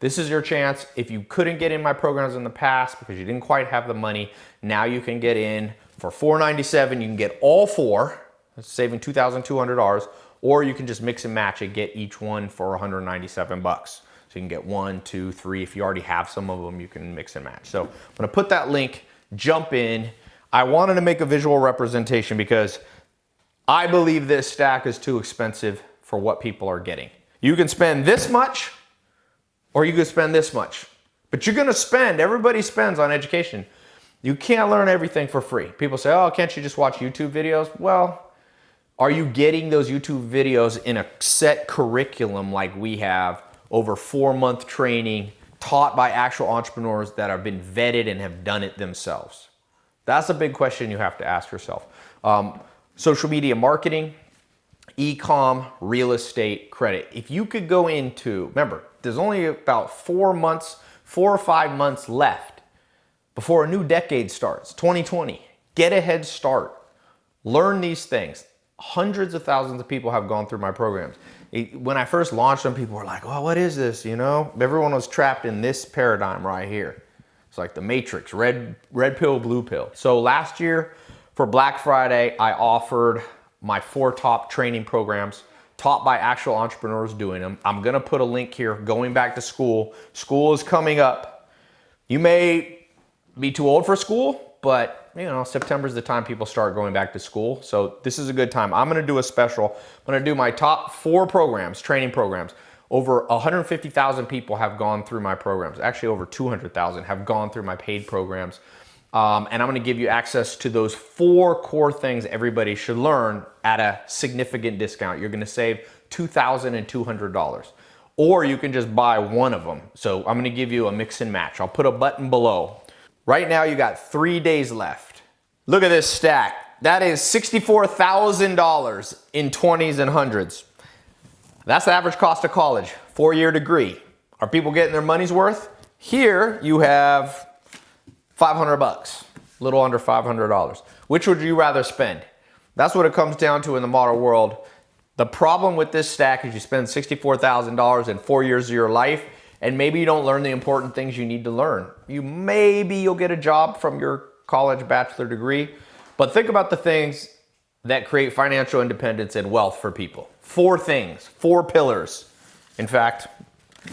This is your chance. If you couldn't get in my programs in the past because you didn't quite have the money, now you can get in for $497. You can get all four, saving $2,200, or you can just mix and match and get each one for $197. So you can get 1, 2, 3. If you already have some of them, you can mix and match. So I'm gonna put that link, jump in. I wanted to make a visual representation because I believe this stack is too expensive for what people are getting. You can spend this much, or you can spend this much. But you're gonna spend, everybody spends on education. You can't learn everything for free. People say, oh, can't you just watch YouTube videos? Well, are you getting those YouTube videos in a set curriculum like we have, over 4-month training, taught by actual entrepreneurs that have been vetted and have done it themselves? That's a big question you have to ask yourself. Social media marketing, e-com, real estate, credit. If you could go into, remember, there's only about 4 or 5 months left before a new decade starts, 2020. Get a head start. Learn these things. Hundreds of thousands of people have gone through my programs. When I first launched them, people were like, well, what is this, you know? Everyone was trapped in this paradigm right here. It's like the Matrix, red pill, blue pill. So last year for Black Friday, I offered my 4 top training programs taught by actual entrepreneurs doing them. I'm gonna put a link here, going back to school. School is coming up. You may be too old for school, but you know, September is the time people start going back to school. So this is a good time. I'm gonna do a special. I'm gonna do my top 4 programs, training programs. Over 150,000 people have gone through my programs. Actually, over 200,000 have gone through my paid programs. And I'm gonna give you access to those 4 core things everybody should learn at a significant discount. You're gonna save $2,200. Or you can just buy one of them. So I'm gonna give you a mix and match. I'll put a button below. Right now, you got 3 days left. Look at this stack. That is $64,000 in 20s and 100s. That's the average cost of college, 4-year degree. Are people getting their money's worth? Here you have $500, a little under $500. Which would you rather spend? That's what it comes down to in the modern world. The problem with this stack is you spend $64,000 in 4 years of your life, and maybe you don't learn the important things you need to learn. Maybe you'll get a job from your college bachelor degree, but think about the things that create financial independence and wealth for people. 4 things, 4 pillars. In fact,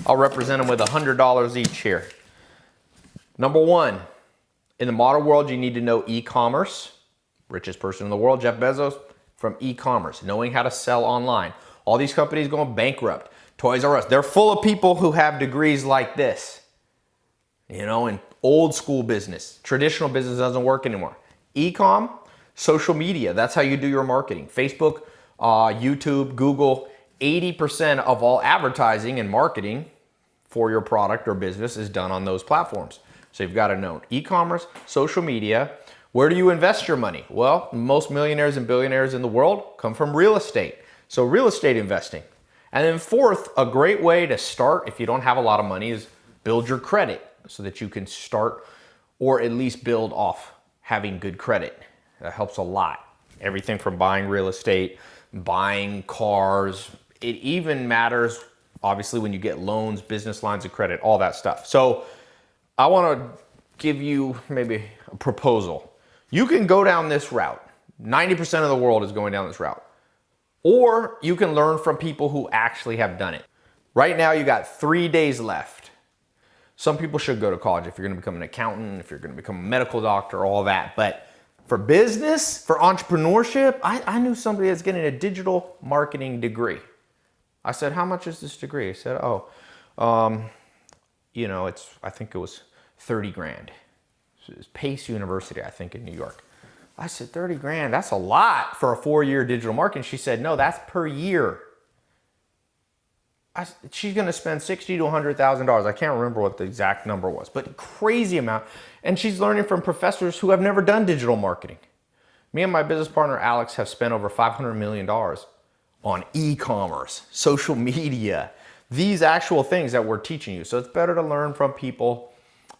I'll represent them with $100 each here. Number 1, in the modern world, you need to know e-commerce. Richest person in the world, Jeff Bezos, from e-commerce, knowing how to sell online. All these companies going bankrupt. Toys R Us, they're full of people who have degrees like this. You know, in old school business, traditional business doesn't work anymore. E-com, social media, that's how you do your marketing. Facebook, YouTube, Google, 80% of all advertising and marketing for your product or business is done on those platforms. So you've got to know e-commerce, social media. Where do you invest your money? Well, most millionaires and billionaires in the world come from real estate. So real estate investing. And then 4th, a great way to start if you don't have a lot of money is build your credit so that you can start or at least build off having good credit. That helps a lot. Everything from buying real estate, buying cars. It even matters, obviously, when you get loans, business lines of credit, all that stuff. So I want to give you maybe a proposal. You can go down this route. 90% of the world is going down this route. Or you can learn from people who actually have done it. Right now, you got 3 days left. Some people should go to college if you're going to become an accountant, if you're going to become a medical doctor, all that. But for business, for entrepreneurship, I knew somebody that's getting a digital marketing degree. I said, how much is this degree? He said, you know, I think it was 30 grand. It's Pace University, I think, in New York. I said, 30 grand, that's a lot for a 4-year digital marketing. She said, no, that's per year. She's gonna spend $60,000 to $100,000. I can't remember what the exact number was, but crazy amount. And she's learning from professors who have never done digital marketing. Me and my business partner, Alex, have spent over $500 million on e-commerce, social media, these actual things that we're teaching you. So it's better to learn from people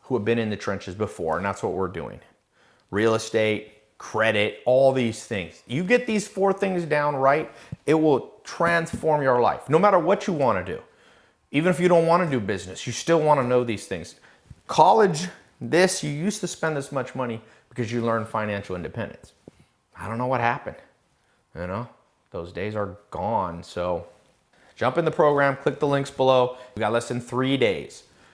who have been in the trenches before, and that's what we're doing. Real estate, credit, all these things. You get these 4 things down right, it will transform your life, no matter what you want to do. Even if you don't want to do business, you still want to know these things. College, you used to spend this much money because you learned financial independence. I don't know what happened. You know, those days are gone. So jump in the program, click the links below. We got less than 3 days.